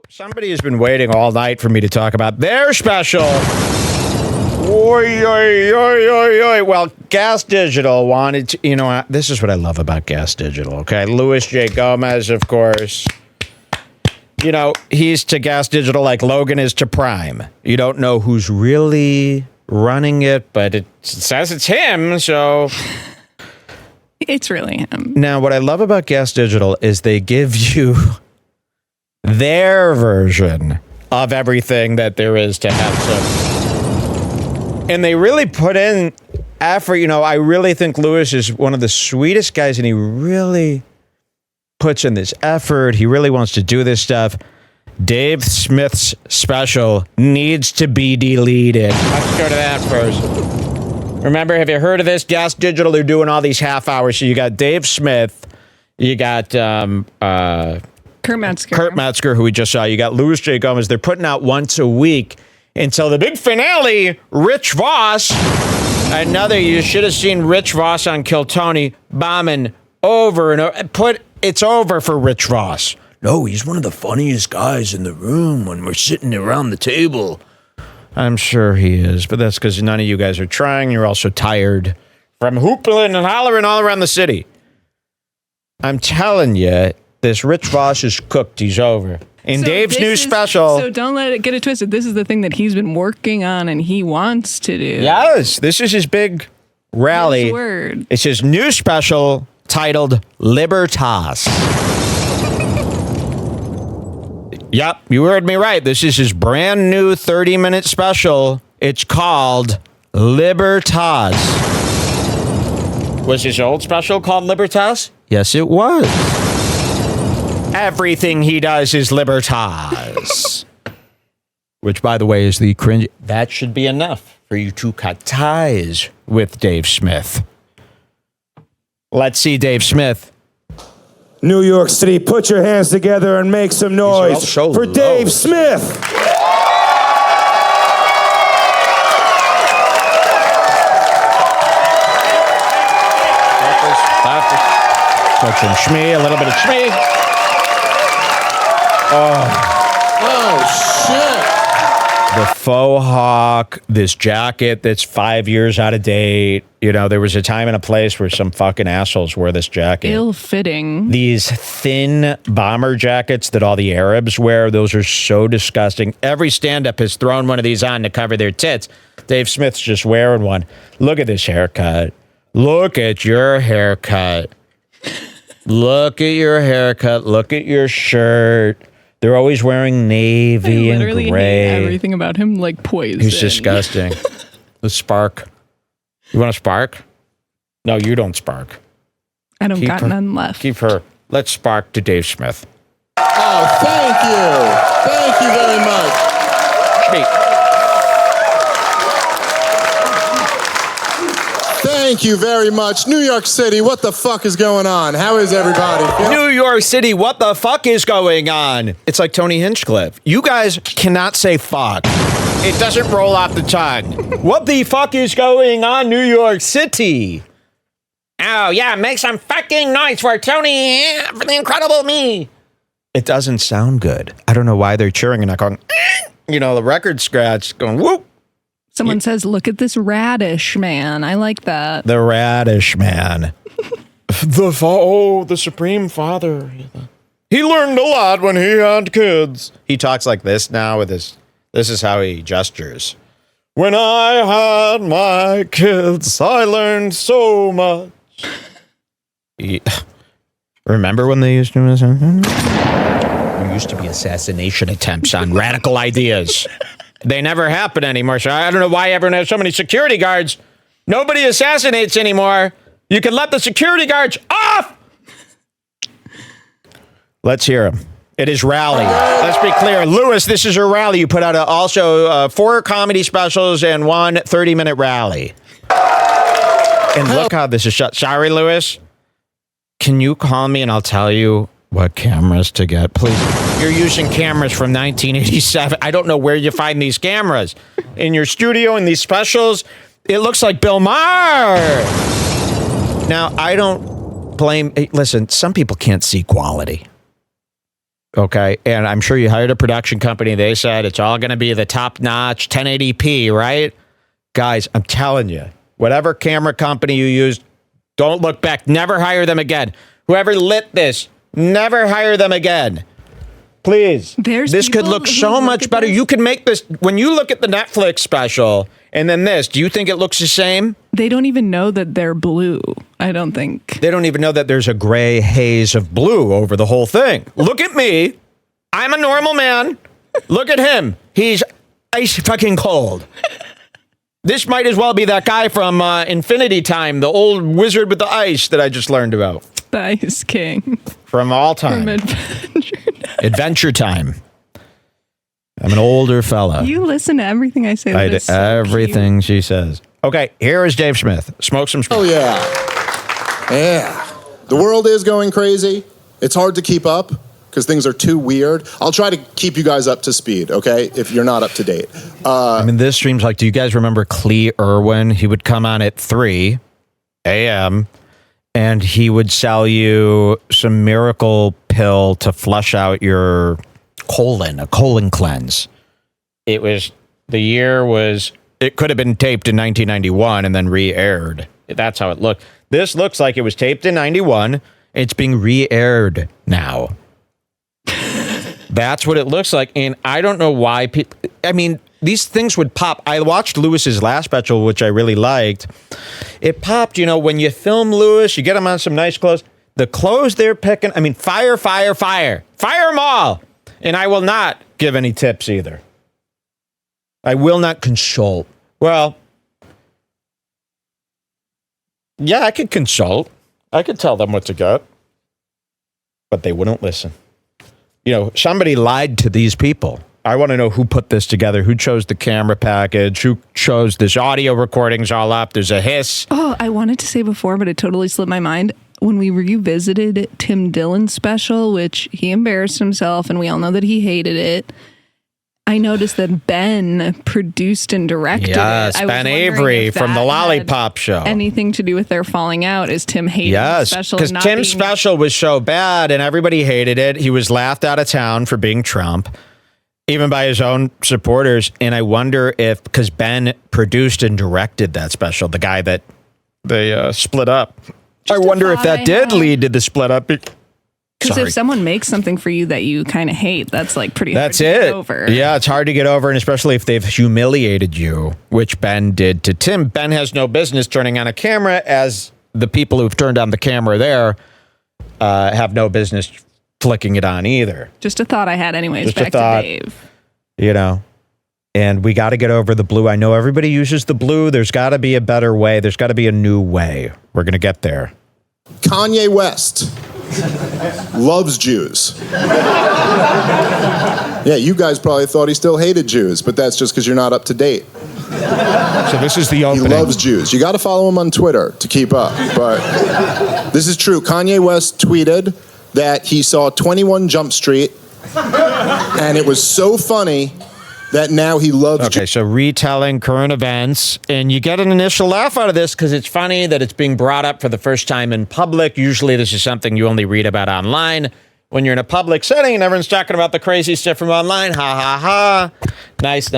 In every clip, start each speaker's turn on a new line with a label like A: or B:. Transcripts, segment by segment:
A: Somebody has been waiting all night for me to talk about their special. Oy, oy, oy, oy, oy. Well, Gas Digital wanted to, this is what I love about Gas Digital, okay? Louis J. Gomez, of course. He's to Gas Digital like Logan is to Prime. You don't know who's really running it, but it says it's him, so...
B: It's really him.
A: Now, what I love about Gas Digital is they give you their version of everything that there is to have some. And they really put in effort. I really think Louis is one of the sweetest guys, and he really puts in this effort. He really wants to do this stuff. Dave Smith's special needs to be deleted. Let's go to that first. Remember, have you heard of this? Gas Digital, they're doing all these half hours. So you got Dave Smith, you got
B: Kurt Metzger,
A: who we just saw. You got Louis J. Gomez. They're putting out once a week until the big finale. Rich Voss. You should have seen Rich Voss on Kill Tony bombing over and over. It's over for Rich Voss. No, he's one of the funniest guys in the room when we're sitting around the table. I'm sure he is, but that's because none of you guys are trying. You're also tired from hooping and hollering all around the city. I'm telling you. This Rich Voss is cooked. He's over. And Dave's new special.
B: So don't let it get it twisted. This is the thing that he's been working on and he wants to do.
A: Yes. This is his big rally.
B: His word.
A: It's his new special titled Libertas. Yep. You heard me right. This is his brand new 30-minute special. It's called Libertas. Was his old special called Libertas? Yes, it was. Everything he does is Libertas. Which, by the way, is the cringe. That should be enough for you to cut ties with Dave Smith. Let's see Dave Smith.
C: New York City, put your hands together and make some noise for Dave Smith.
A: Touching Shmee, a little bit of Shmee.
D: Oh, shit.
A: The faux hawk, this jacket that's 5 years out of date. There was a time and a place where some fucking assholes wore this jacket.
B: Ill-fitting.
A: These thin bomber jackets that all the Arabs wear, those are so disgusting. Every stand-up has thrown one of these on to cover their tits. Dave Smith's just wearing one. Look at this haircut. Look at your haircut. Look at your haircut. Look at your shirt. They're always wearing navy and gray.
B: Hate everything about him like poison.
A: He's disgusting. The spark. You want a spark? No, you don't spark.
B: I don't got none left.
A: Keep her. Let's spark to Dave Smith.
D: Oh, thank you. Thank you very much.
A: Speak.
D: Thank you very much. New York City, what the fuck is going on? How is everybody?
A: New York City, what the fuck is going on? It's like Tony Hinchcliffe. You guys cannot say fuck. It doesn't roll off the tongue. What the fuck is going on, New York City? Oh, yeah, make some fucking noise for Tony, for the incredible me. It doesn't sound good. I don't know why they're cheering and not going, the record scratch going, whoop.
B: Someone says, look at this radish man. I like that.
A: The radish man. The Supreme Father. He learned a lot when he had kids. He talks like this now with his... This is how he gestures. When I had my kids, I learned so much. Remember when they used to... There used to be assassination attempts on radical ideas. They never happen anymore, so I don't know why everyone has so many security guards. Nobody assassinates anymore. You can let the security guards off! Let's hear him. It is rally. Let's be clear. Louis, this is your rally. You put out also 4 comedy specials and 1 30-minute rally. And look how this is shot. Sorry, Louis. Can you call me and I'll tell you what cameras to get, please? You're using cameras from 1987. I don't know where you find these cameras. In your studio, in these specials, it looks like Bill Maher. Now, I don't blame... Listen, some people can't see quality. Okay. And I'm sure you hired a production company. They said it's all going to be the top notch 1080p, right? Guys, I'm telling you, whatever camera company you used, don't look back. Never hire them again. Whoever lit this, never hire them again. Please. This could look so much better. You could make this, when you look at the Netflix special and then this, do you think it looks the same?
B: They don't even know that they're blue, I don't think.
A: They don't even know that there's a gray haze of blue over the whole thing. Look at me. I'm a normal man. Look at him. He's ice fucking cold. This might as well be that guy from Infinity Time, the old wizard with the ice that I just learned about.
B: The Ice King.
A: From all time.
B: From Adventure Time.
A: Adventure Time. I'm an older fella.
B: You listen to everything I say.
A: I do everything she says. Okay, here is Dave Smith. Smoke some.
D: Oh, yeah. Yeah. The world is going crazy. It's hard to keep up because things are too weird. I'll try to keep you guys up to speed, okay, if you're not up to date.
A: I mean, this stream's like, do you guys remember Clee Irwin? He would come on at 3 a.m., and he would sell you some miracle pill to flush out your colon, a colon cleanse. It could have been taped in 1991 and then re-aired. That's how it looked. This looks like it was taped in 91. It's being re-aired now. That's what it looks like. And I don't know why people, I mean, these things would pop. I watched Lewis's last special, which I really liked. It popped, when you film Lewis, you get him on some nice clothes. The clothes they're picking, I mean, fire. Fire them all. And I will not give any tips either. I will not consult. Well, yeah, I could consult. I could tell them what to get. But they wouldn't listen. Somebody lied to these people. I want to know who put this together, who chose the camera package, who chose this audio recordings all up. There's a hiss.
B: Oh, I wanted to say before, but it totally slipped my mind. When we revisited Tim Dillon's special, which he embarrassed himself, and we all know that he hated it, I noticed that Ben produced and directed it.
A: Yes, Ben Avery from the Lollipop Show.
B: Anything to do with their falling out? Is Tim hating the special?
A: Yes, because Tim's special was so bad and everybody hated it. He was laughed out of town for being Trump, even by his own supporters. And I wonder if, because Ben produced and directed that special, the guy that they split up. I wonder if that did lead to the split up.
B: Because if someone makes something for you that you kind of hate, that's like pretty hard
A: to
B: get over.
A: Yeah, it's hard to get over, and especially if they've humiliated you, which Ben did to Tim. Ben has no business turning on a camera, as the people who've turned on the camera there have no business flicking it on either.
B: Just a thought I had anyways, back to Dave.
A: And we got to get over the blue. I know everybody uses the blue. There's got to be a better way. There's got to be a new way. We're going to get there.
D: Kanye West loves Jews. Yeah, you guys probably thought he still hated Jews, but that's just because you're not up to date.
A: So this is the opening.
D: He loves Jews. You got to follow him on Twitter to keep up. But this is true. Kanye West tweeted that he saw 21 Jump Street, and it was so funny that now he loves
A: Okay, so retelling current events, and you get an initial laugh out of this because it's funny that it's being brought up for the first time in public. Usually this is something you only read about online. When you're in a public setting and everyone's talking about the crazy stuff from online, ha, ha, ha. Nice.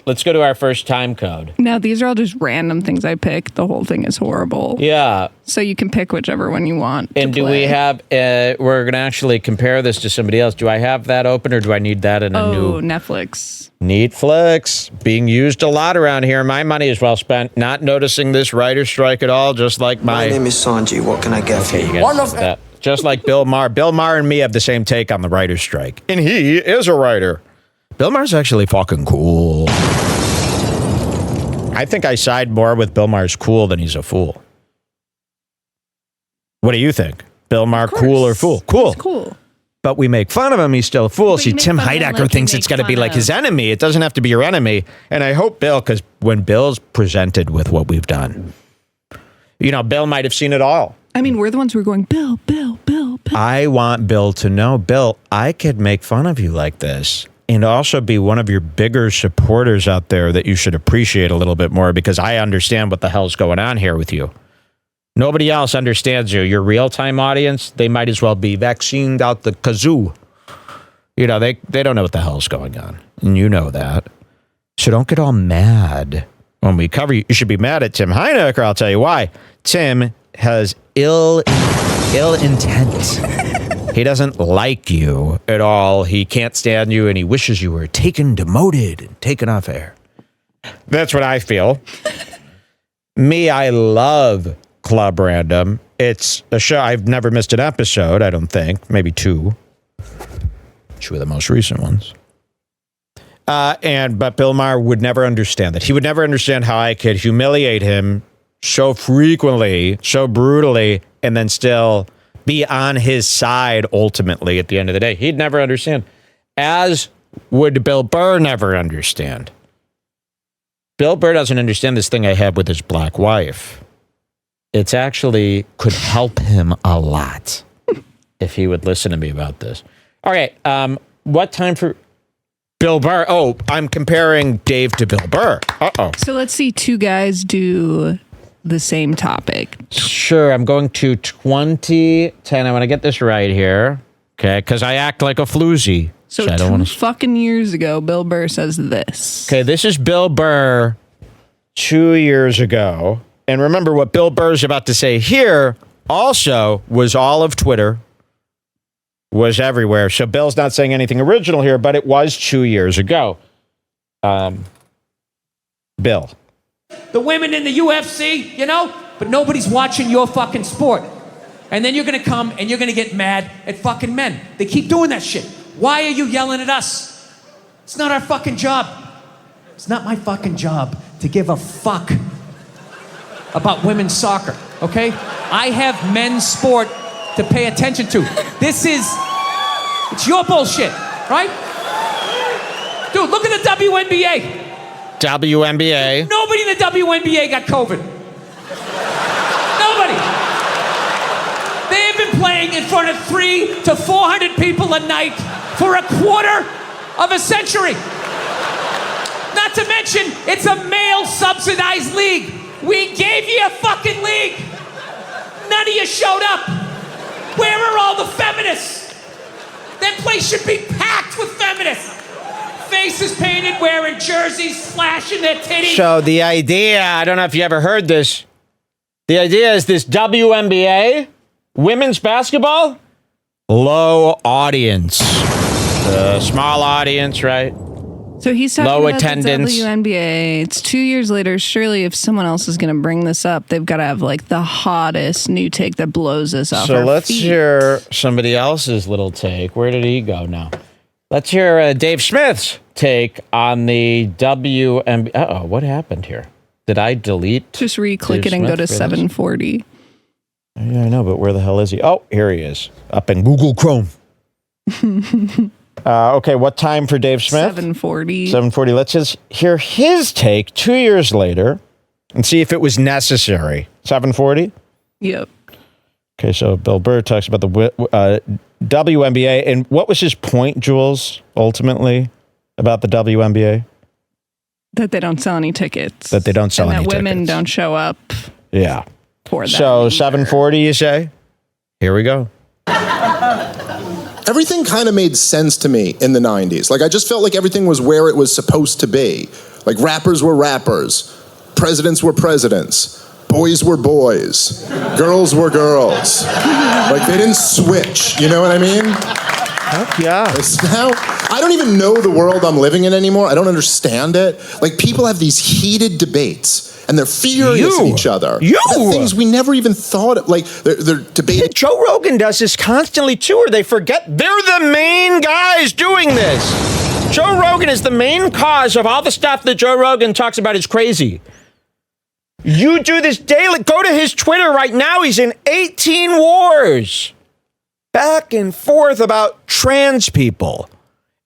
A: Let's go to our first time code.
B: Now, these are all just random things I picked. The whole thing is horrible.
A: Yeah.
B: So you can pick whichever one you want.
A: And do we have, we're going to actually compare this to somebody else. Do I have that open or do I need that in a new?
B: Netflix.
A: Netflix. Being used a lot around here. My money is well spent. Not noticing this writer's strike at all, just like
E: My name is Sanji. What can I get for you?
A: One of that. Just like Bill Maher. Bill Maher and me have the same take on the writer's strike. And he is a writer. Bill Maher's actually fucking cool. I think I side more with Bill Maher's cool than he's a fool. What do you think? Bill Maher cool or fool? Cool.
B: He's cool.
A: But we make fun of him. He's still a fool. See, Tim Heidecker thinks it's got to be like his enemy. It doesn't have to be your enemy. And I hope Bill, because when Bill's presented with what we've done, Bill might have seen it all.
B: I mean, we're the ones who are going, Bill.
A: I want Bill to know, Bill, I could make fun of you like this and also be one of your bigger supporters out there that you should appreciate a little bit more because I understand what the hell's going on here with you. Nobody else understands you. Your real-time audience, they might as well be vaccinated out the kazoo. You know, they don't know what the hell's going on. And you know that. So don't get all mad when we cover you. You should be mad at Tim Heinecker. I'll tell you why. Tim has ill intent. He doesn't like you at all. He can't stand you, and he wishes you were demoted, and taken off air. That's what I feel. Me, I love Club Random. It's a show. I've never missed an episode, I don't think. Maybe two. Two of the most recent ones. But Bill Maher would never understand that. He would never understand how I could humiliate him so frequently, so brutally, and then still be on his side ultimately at the end of the day. He'd never understand. As would Bill Burr never understand. Bill Burr doesn't understand this thing I have with his black wife. It's actually could help him a lot if he would listen to me about this. All right. What time for Bill Burr? Oh, I'm comparing Dave to Bill Burr. Uh-oh.
B: So let's see two guys do the same topic.
A: Sure. I'm going to 2010. I want to get this right here. Okay. Because I act like a floozy.
B: So I don't fucking years ago, Bill Burr says this.
A: Okay. This is Bill Burr 2 years ago. And remember what Bill Burr's about to say here also was all of Twitter. Was everywhere. So Bill's not saying anything original here, but it was 2 years ago. Bill.
F: The women in the UFC, you know, but nobody's watching your fucking sport. And then you're going to come and you're going to get mad at fucking men. They keep doing that shit. Why are you yelling at us? It's not our fucking job. It's not my fucking job to give a fuck about women's soccer, okay? I have men's sport to pay attention to. It's your bullshit, right? Dude, look at the WNBA.
A: WNBA.
F: Nobody in the WNBA got COVID. Nobody. They have been playing in front of 300 to 400 people a night for a quarter of a century. Not to mention, it's a male-subsidized league. We gave you a fucking league. None of you showed up. Where are all the feminists? That place should be packed with feminists. Faces painted, wearing jerseys, flashing their titties.
A: So the idea, I don't know if you ever heard this. The idea is this WNBA, women's basketball, low audience. Small audience, right?
B: So he's talking
A: low
B: about
A: attendance.
B: The WNBA. It's 2 years later. Surely if someone else is going to bring this up, they've got to have like the hottest new take that blows us off our
A: let's
B: feet.
A: hear somebody else's little take. Where did he go now? Let's hear Dave Smith's take on the WNBA. Uh-oh, what happened here? Did I delete?
B: Just re-click
A: Dave
B: it and
A: Smith
B: go to
A: for this?
B: 740.
A: Yeah, I know, but where the hell is he? Oh, here he is. Up in Google Chrome. Okay, what time for Dave Smith?
B: 740.
A: 740. Let's just hear his take 2 years later and see if it was necessary. 740?
B: Yep.
A: Okay, so Bill Burr talks about the WNBA. And what was his point, Jules, ultimately, about the WNBA?
B: That they don't sell any tickets.
A: That they don't sell any tickets.
B: And that women don't show up.
A: Yeah.
B: For that
A: so
B: either.
A: 740, you say? Here we go.
D: Everything kind of made sense to me in the 90s. Like, I just felt like everything was where it was supposed to be. Like, rappers were rappers. Presidents were presidents. Boys were boys. Girls were girls. Like, they didn't switch. You know what I mean?
A: Heck yeah.
D: Now, I don't even know the world I'm living in anymore. I don't understand it. Like, people have these heated debates. And they're furious at each other. About things we never even thought of. Like, they're debating.
A: Joe Rogan does this constantly, too, or they forget they're the main guys doing this. Joe Rogan is the main cause of all the stuff that Joe Rogan talks about is crazy. You do this daily. Go to his Twitter right now. He's in 18 wars. Back and forth about trans people.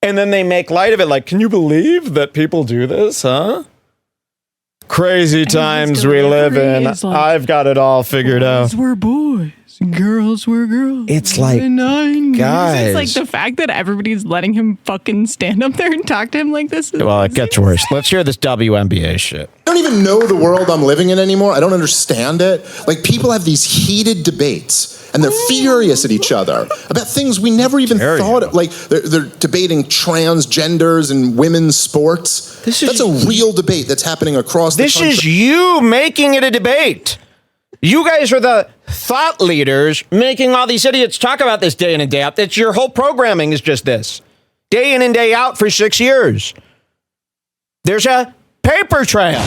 A: And then they make light of it. Like, can you believe that people do this, huh? Crazy times we live in. Like, I've got it all figured out.
B: We're boys. Girls were girls.
A: It's like,
B: in the 90s.
A: guys.
B: It's like the fact that everybody's letting him fucking stand up there and talk to him like this.
A: Well, it gets worse. Let's hear this WNBA shit.
D: I don't even know the world I'm living in anymore. I don't understand it. Like, people have these heated debates, and they're furious at each other about things we never even thought of. Like, they're debating transgenders and women's sports. That's a real debate that's happening across the country.
A: This is you making it a debate. You guys are the thought leaders making all these idiots talk about this day in and day out. That's your whole programming is just this. Day in and day out for 6 years. There's a paper trail.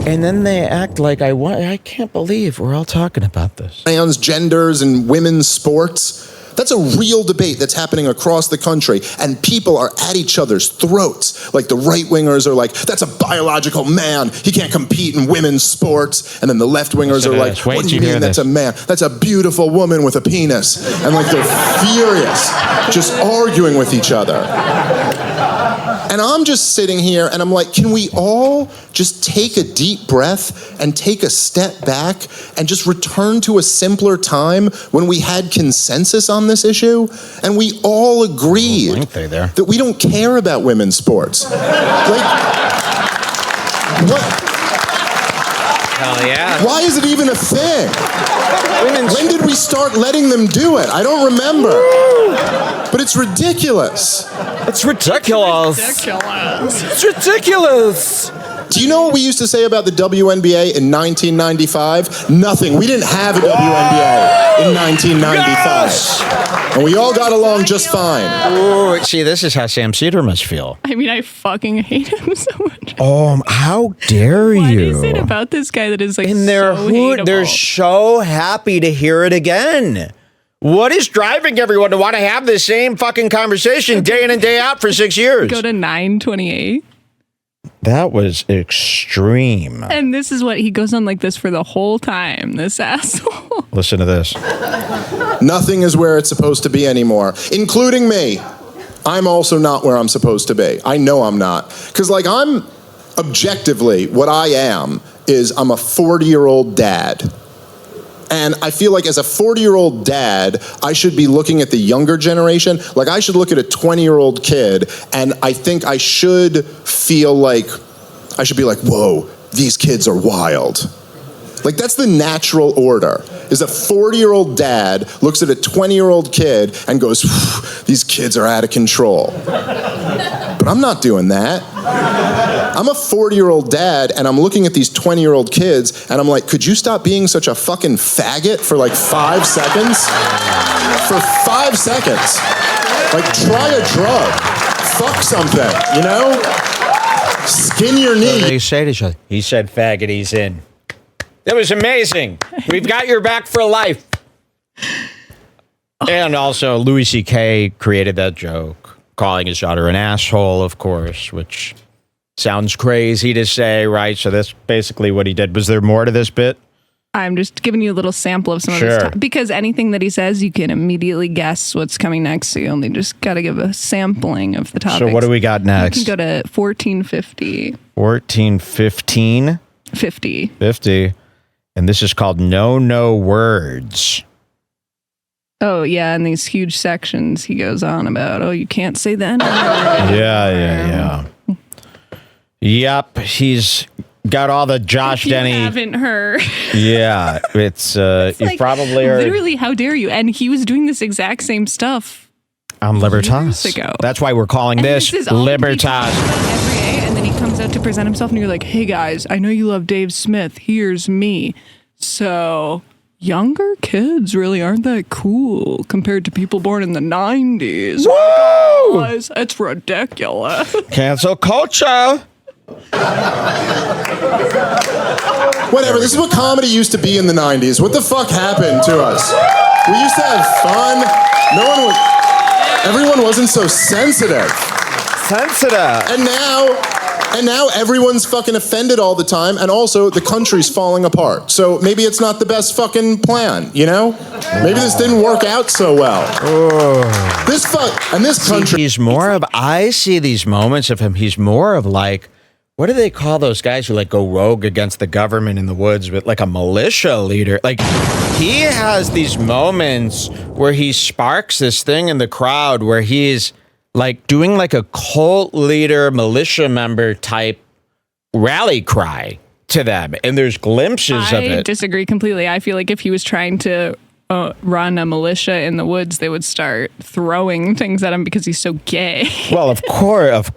A: And then they act like I can't believe we're all talking about this.
D: Transgenders and women's sports. That's a real debate that's happening across the country, and people are at each other's throats. Like, the right-wingers are like, that's a biological man. He can't compete in women's sports. And then the left-wingers are like, what do you mean that's a man? That's a beautiful woman with a penis. And, like, they're furious, just arguing with each other. And I'm just sitting here, and I'm like, can we all just take a deep breath and take a step back and just return to a simpler time when we had consensus on this issue? And we all agreed that we don't care about women's sports. Like, what?
A: Hell yeah.
D: Why is it even a thing? When did we start letting them do it? I don't remember. But it's ridiculous.
A: It's ridiculous. It's ridiculous.
D: Do you know what we used to say about the WNBA in 1995? Nothing. We didn't have a WNBA in 1995. And we all got along just fine.
A: Ooh, see, this is how Sam Cedar must feel.
B: I mean, I fucking hate him so much.
A: Oh, how dare you?
B: What is it about this guy that is like
A: and
B: they're
A: so happy to hear it again. What is driving everyone to want to have the same fucking conversation day in and day out for 6 years?
B: Go to 928.
A: That was extreme.
B: And this is what he goes on like this for the whole time, this asshole.
A: Listen to this.
D: Nothing is where it's supposed to be anymore, including me. I'm also not where I'm supposed to be. I know I'm not. Because, like, I'm objectively, what I am is I'm a 40-year-old dad. And I feel like as a 40-year-old dad, I should be looking at the younger generation. Like, I should look at a 20-year-old kid, and I think I should feel like, I should be like, whoa, these kids are wild. Like, that's the natural order, is a 40-year-old dad looks at a 20-year-old kid and goes, these kids are out of control. But I'm not doing that. I'm a 40-year-old dad, and I'm looking at these 20-year-old kids, and I'm like, could you stop being such a fucking faggot for like 5 seconds? For 5 seconds. Like, try a drug. Fuck something, you know? Skin your knee.
A: They say to each other, he said faggot, he's in. That was amazing. We've got your back for life. And also, Louis C.K. created that joke, calling his daughter an asshole, of course, which sounds crazy to say, right? So that's basically what he did. Was there more to this bit?
B: I'm just giving you a little sample of some of his stuff. Because anything that he says, you can immediately guess what's coming next. So you only just got to give a sampling of the topics.
A: So what do we got next?
B: You can go to 1450.
A: 1415?
B: 50.
A: And this is called No Words.
B: Oh, yeah. And these huge sections he goes on about, you can't say that.
A: Yeah. Yep. He's got all the Josh Denny.
B: You haven't heard.
A: Yeah. It's, you like, probably are.
B: Literally, how dare you? And he was doing this exact same stuff.
A: I'm Libertas.
B: Ago.
A: That's why we're calling this Libertas.
B: Every day, and then he comes out to present himself, and you're like, hey guys, I know you love Dave Smith. Here's me. So, younger kids really aren't that cool compared to people born in the 90s.
A: Woo!
B: Guys, it's ridiculous.
A: Cancel culture.
D: Whatever, this is what comedy used to be in the 90s. What the fuck happened to us? We used to have fun. Everyone wasn't so sensitive. And now everyone's fucking offended all the time, and also the country's falling apart. So maybe it's not the best fucking plan, you know? Maybe this didn't work out so well. This country.
A: He's more of, I see these moments of him, he's more of like, what do they call those guys who like go rogue against the government in the woods with like a militia leader? Like he has these moments where he sparks this thing in the crowd where he's like doing like a cult leader, militia member type rally cry to them. And there's glimpses of it.
B: I disagree completely. I feel like if he was trying to run a militia in the woods, they would start throwing things at him because he's so gay.
A: Well, of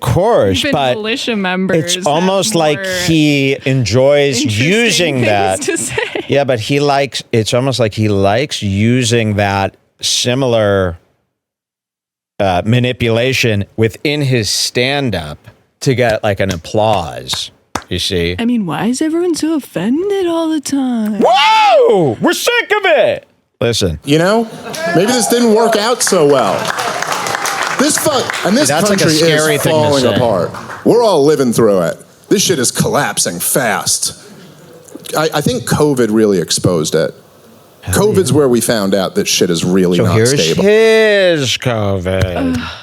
A: course,
B: Even
A: but
B: militia members.
A: it's almost like he enjoys using that.
B: To say.
A: Yeah, but it's almost like he likes using that similar manipulation within his stand-up to get like an applause. You see?
B: I mean, why is everyone so offended all the time?
A: Whoa! We're sick of it! Listen.
D: You know, maybe this didn't work out so well. This country
A: like a scary
D: is
A: thing to
D: falling
A: say.
D: apart. We're all living through it. This shit is collapsing fast. I think COVID really exposed it. COVID's where we found out that shit is really not stable.
A: Here's COVID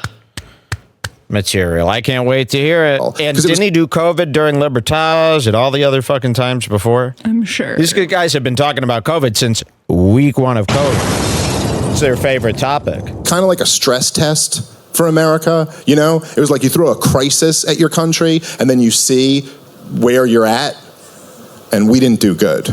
A: material. I can't wait to hear it. And didn't he do COVID during Libertas and all the other fucking times before?
B: I'm sure.
A: These good guys have been talking about COVID since week 1 of COVID. It's their favorite topic.
D: Kind of like a stress test for America, you know? It was like you throw a crisis at your country and then you see where you're at, and we didn't do good.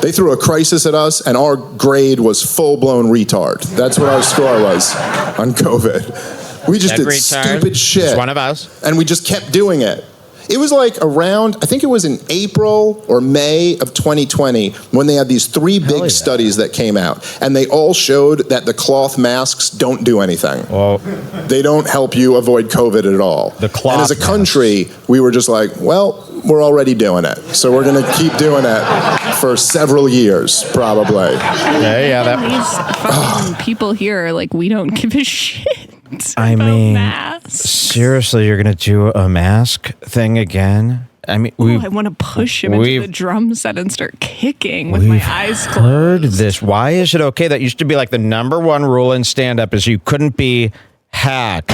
D: They threw a crisis at us, and our grade was full-blown retard. That's what our score was on COVID. We just did stupid shit.
A: It's one of us.
D: And we just kept doing it. It was like around, I think it was in April or May of 2020 when they had these 3 big studies that came out. And they all showed that the cloth masks don't do anything.
A: Well,
D: they don't help you avoid COVID at all. And as a country, we were just like, well, we're already doing it. So we're going to keep doing it for several years, probably.
B: These fucking people here are like, we don't give a shit.
A: I mean,
B: masks.
A: Seriously, you're going to do a mask thing again? I mean,
B: I want to push him into the drum set and start kicking with my eyes closed.
A: Heard this. Why is it okay? That used to be like the number 1 rule in stand-up is you couldn't be hack.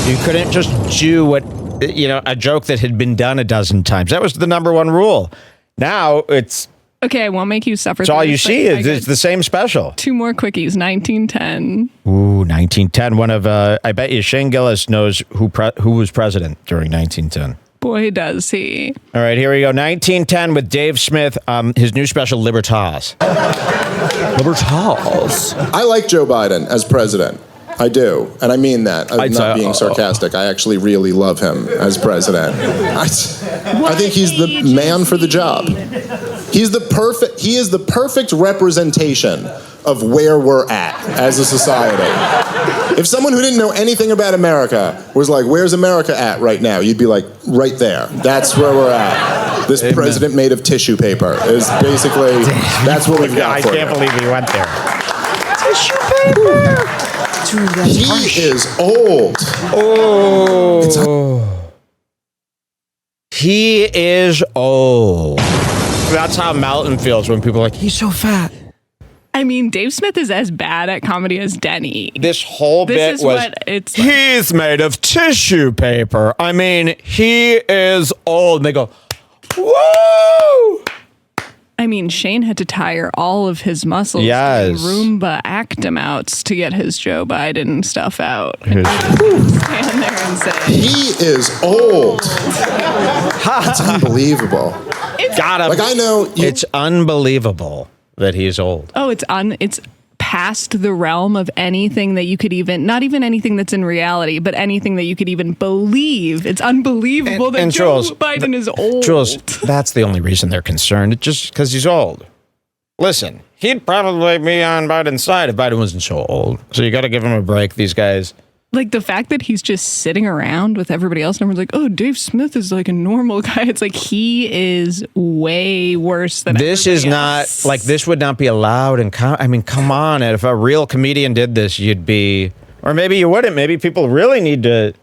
A: You couldn't just do a joke that had been done a dozen times. That was the number 1 rule. Now it's...
B: Okay, I won't make you suffer.
A: It's all you see. It's the same special.
B: 2 more quickies. 1910.
A: Ooh, 1910. One of, I bet you Shane Gillis knows who was president during 1910.
B: Boy, does he.
A: All right, here we go. 1910 with Dave Smith, his new special, Libertas. Libertas.
D: I like Joe Biden as president. I do. And I mean that. I'm not being sarcastic. I actually really love him as president. I think he's the man for the job. He is the perfect representation of where we're at as a society. If someone who didn't know anything about America was like, where's America at right now? You'd be like, right there. That's where we're at. This president made of tissue paper is basically, that's what we've got for you.
A: I can't believe he went there.
B: Tissue paper!
D: Dude, he is old.
A: Oh. He is old. That's how Melton feels when people are like, he's so fat.
B: I mean, Dave Smith is as bad at comedy as Denny.
A: This whole bit was, he's made of tissue paper. I mean, he is old. And they go, whoa!
B: I mean, Shane had to tire all of his muscles doing Roomba Actimouts to get his Joe Biden stuff out. Stand there and say,
D: he is old. It's unbelievable. I know
A: it's unbelievable that he's old.
B: Oh, it's past the realm of anything that you could not even anything that's in reality, but anything that you could even believe. It's unbelievable that Joe Biden is old.
A: Jules, that's the only reason they're concerned. Just because he's old. Listen, he'd probably be on Biden's side if Biden wasn't so old. So you got to give him a break, these guys.
B: Like the fact that he's just sitting around with everybody else and everyone's like, oh, Dave Smith is like a normal guy. It's like he is way worse than
A: this is
B: else.
A: Not like this would not be allowed. And I mean, come on. If a real comedian did this, you'd be, or maybe you wouldn't. Maybe people really need to.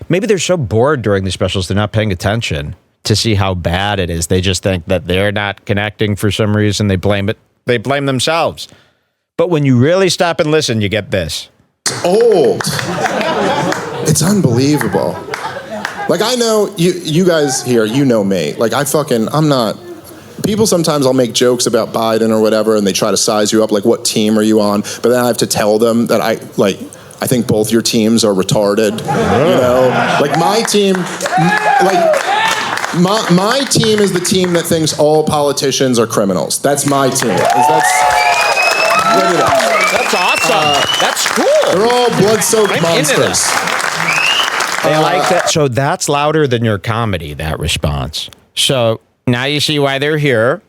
A: Maybe they're so bored during these specials, they're not paying attention to see how bad it is. They just think that they're not connecting for some reason. They blame it. They blame themselves. But when you really stop and listen, you get this.
D: Old. It's unbelievable. Like, I know you guys here, you know me. Like, I'm not. People sometimes I'll make jokes about Biden or whatever, and they try to size you up, like, what team are you on? But then I have to tell them that I think both your teams are retarded. You know, like my team, my team is the team that thinks all politicians are criminals. That's my team. That's
A: awesome. That's cool.
D: They're all blood-soaked monsters.
A: They like that. So that's louder than your comedy, that response. So now you see why they're here.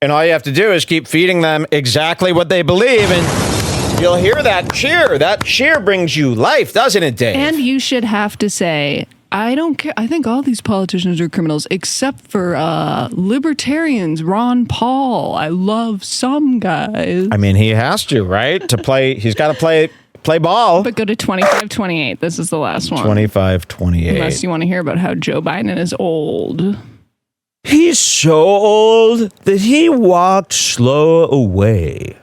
A: And all you have to do is keep feeding them exactly what they believe. And you'll hear that cheer. That cheer brings you life, doesn't it, Dave?
B: And you should have to say, I don't care. I think all these politicians are criminals, except for libertarians, Ron Paul. I love some guys.
A: I mean, he has to, right? To play, he's got to play ball.
B: But go to 25-28. This is the last one.
A: 25-28.
B: Unless you want to hear about how Joe Biden is old.
A: He's so old that he walked slow away.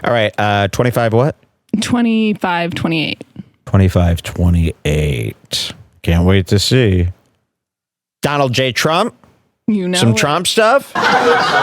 A: All right, 25 what?
B: 25-28.
A: 25-28. Can't wait to see. Donald J. Trump?
B: You know
A: some Trump stuff?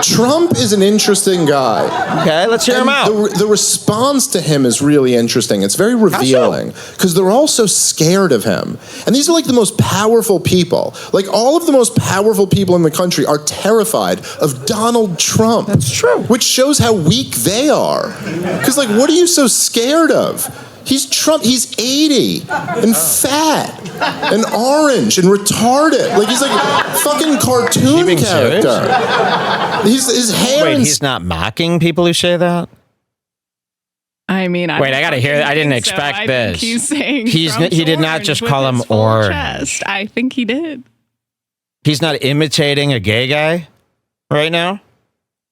D: Trump is an interesting guy.
A: Okay, let's hear him out.
D: The response to him is really interesting. It's very revealing because they're all so scared of him. And these are like the most powerful people. Like all of the most powerful people in the country are terrified of Donald Trump.
A: That's true.
D: Which shows how weak they are. Because like, what are you so scared of? He's Trump. He's 80 and fat and orange and retarded. Like he's like a fucking cartoon character. His hair.
A: Wait, he's not mocking people who say that?
B: I mean,
A: I got to hear. I didn't expect this.
B: I think he's saying
A: he did not just call him orange.
B: Chest. I think he did.
A: He's not imitating a gay guy right now.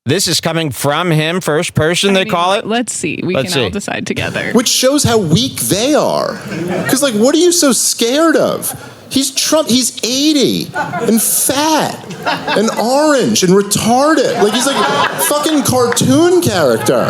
A: This is coming from him, first person, they call it?
B: Let's see. We can all decide together.
D: Which shows how weak they are. Because, like, what are you so scared of? He's Trump. He's 80 and fat and orange and retarded. Like, he's like a fucking cartoon character.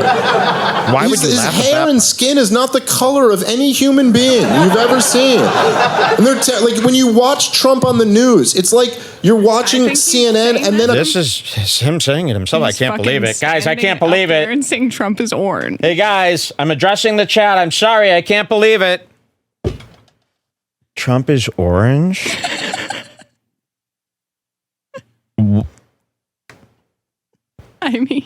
A: Why would you laugh at that?
D: His hair and skin is not the color of any human being you've ever seen. And they're like, when you watch Trump on the news, it's like you're watching CNN and then...
A: This is him saying it himself. I can't believe it. Guys, I can't believe it.
B: And saying Trump is orange.
A: Hey, guys, I'm addressing the chat. I'm sorry. I can't believe it. Trump is orange?
B: I mean...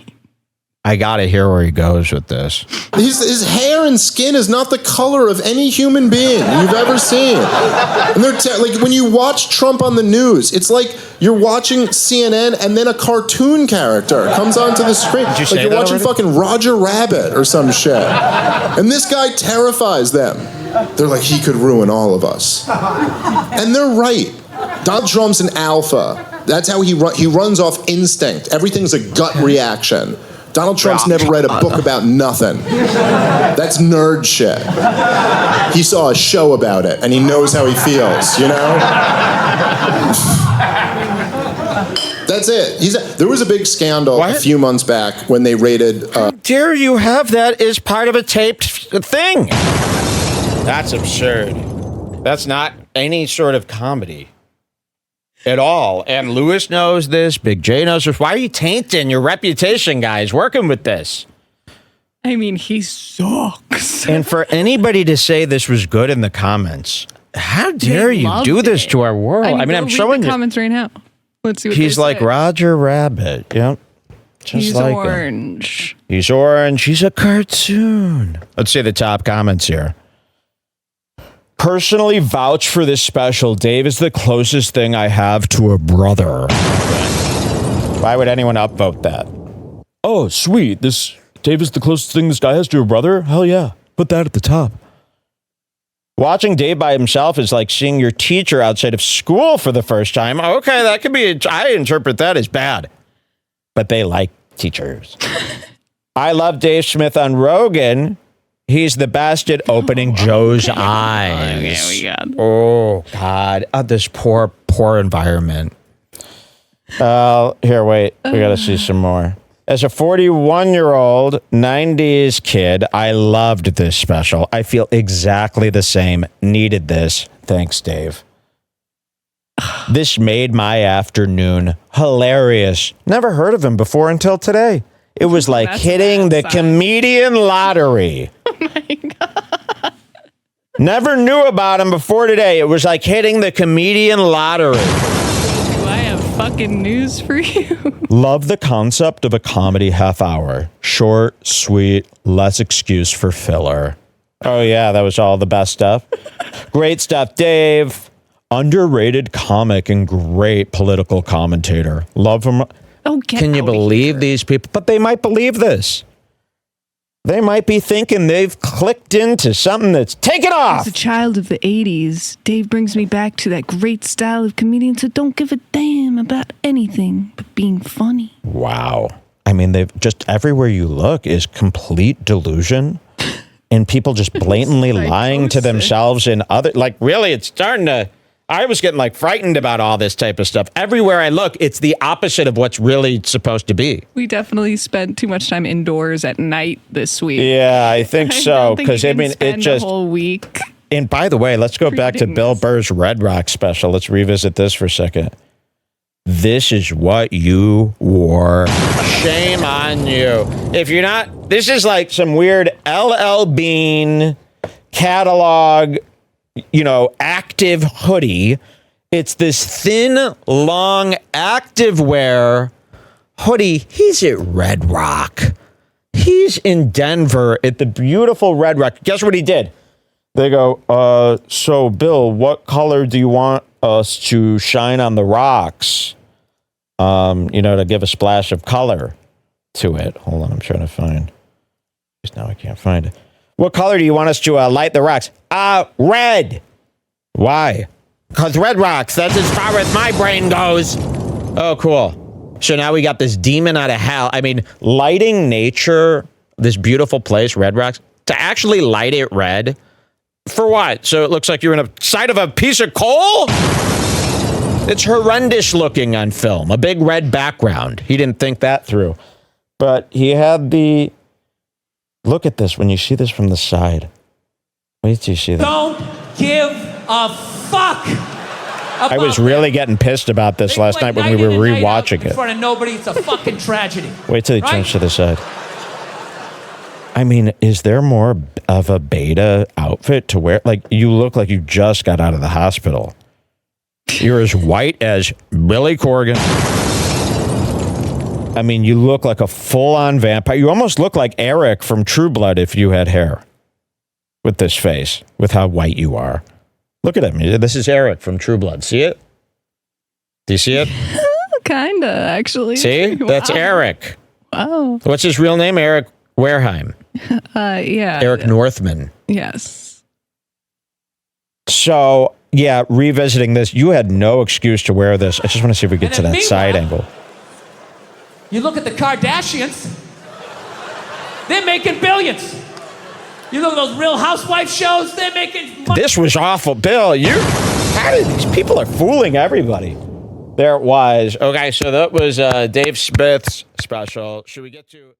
A: I gotta hear where he goes with this.
D: His hair and skin is not the color of any human being you've ever seen. And they're like, when you watch Trump on the news, it's like you're watching CNN and then a cartoon character comes onto the screen. Like you're watching fucking Roger Rabbit or some shit. And this guy terrifies them. They're like, he could ruin all of us. And they're right. Donald Trump's an alpha. That's how he runs off instinct. Everything's a gut reaction. Donald Trump's never read a book about nothing. That's nerd shit. He saw a show about it, and he knows how he feels, you know? That's it. There was a big scandal a few months back when they raided...
A: How dare you have that as part of a taped thing? That's absurd. That's not any sort of comedy. At all. And Lewis knows this. Big J knows this. Why are you tainting your reputation, guys, working with this?
B: I mean, he sucks.
A: And for anybody to say this was good in the comments, how dare you do this to our world? I mean, I'm showing
B: you the comments right now. Let's see what
A: he's like Roger Rabbit. Yep.
B: He's like orange.
A: He's orange. He's a cartoon. Let's see the top comments here. Personally vouch for this special. Dave is the closest thing I have to a brother. Why would anyone upvote that? Oh, sweet. Dave is the closest thing this guy has to a brother? Hell yeah. Put that at the top. Watching Dave by himself is like seeing your teacher outside of school for the first time. Okay, that could be, I interpret that as bad. But they like teachers. I love Dave Smith on Rogan. He's the best at opening Joe's eyes. Oh, God. This poor environment. Here, wait. We got to see some more. As a 41-year-old 90s kid, I loved this special. I feel exactly the same. Needed this. Thanks, Dave. This made my afternoon hilarious. Never heard of him before until today. It was like hitting the comedian lottery.
B: Oh my God.
A: Never knew about him before today. It was like hitting the comedian lottery.
B: I have fucking news for you.
A: Love the concept of a comedy half hour. Short, sweet, less excuse for filler. Oh, yeah, that was all the best stuff. Great stuff, Dave. Underrated comic and great political commentator. Love him.
B: Oh,
A: can you believe these people? But they might believe this. They might be thinking they've clicked into something that's taken off.
B: As a child of the 80s, Dave brings me back to that great style of comedians who don't give a damn about anything but being funny.
A: Wow. I mean, they've just everywhere you look is complete delusion and people just blatantly lying to themselves and other, like, really, it's starting to, I was getting like frightened about all this type of stuff. Everywhere I look, it's the opposite of what's really supposed to be.
B: We definitely spent too much time indoors at night this week.
A: Yeah, I think so. Because I mean, it just
B: a whole week.
A: And by the way, let's go back to Bill Burr's Red Rock special. Let's revisit this for a second. This is what you wore. Shame on you. If you're not, this is like some weird LL Bean catalog, you know, active hoodie. It's this thin, long, active wear hoodie. He's at Red Rock. He's in Denver at the beautiful Red Rock. Guess what he did? They go, so Bill, what color do you want us to shine on the rocks? You know, to give a splash of color to it. Hold on, I'm trying to find. Because now I can't find it. What color do you want us to light the rocks? Red. Why? Because Red Rocks. That's as far as my brain goes. Oh, cool. So now we got this demon out of hell. I mean, lighting nature, this beautiful place, Red Rocks, to actually light it red. For what? So it looks like you're in a side of a piece of coal? It's horrendous looking on film. A big red background. He didn't think that through. But he had the... Look at this when you see this from the side. Wait till you see that.
F: Don't give a fuck.
A: I was really getting pissed about this last night when we were rewatching it.
F: In front of nobody, it's a fucking tragedy.
A: Wait till he turns to the side. I mean, is there more of a beta outfit to wear? Like, you look like you just got out of the hospital. You're as white as Billy Corgan. I mean, you look like a full-on vampire. You almost look like Eric from True Blood if you had hair. With this face, with how white you are. Look at him. This is Eric from True Blood. See it? Do you see it?
B: Kinda, actually.
A: See? Wow. That's Eric.
B: Wow.
A: What's his real name? Eric Wareheim.
B: Yeah.
A: Eric Northman.
B: Yes.
A: So, yeah, revisiting this, you had no excuse to wear this. I just want to see if we get to that side angle.
F: You look at the Kardashians, they're making billions. You look at those Real Housewives shows, they're making money.
A: This was awful. Bill, these people are fooling everybody. There it was. Okay, so that was Dave Smith's special. Should we get to...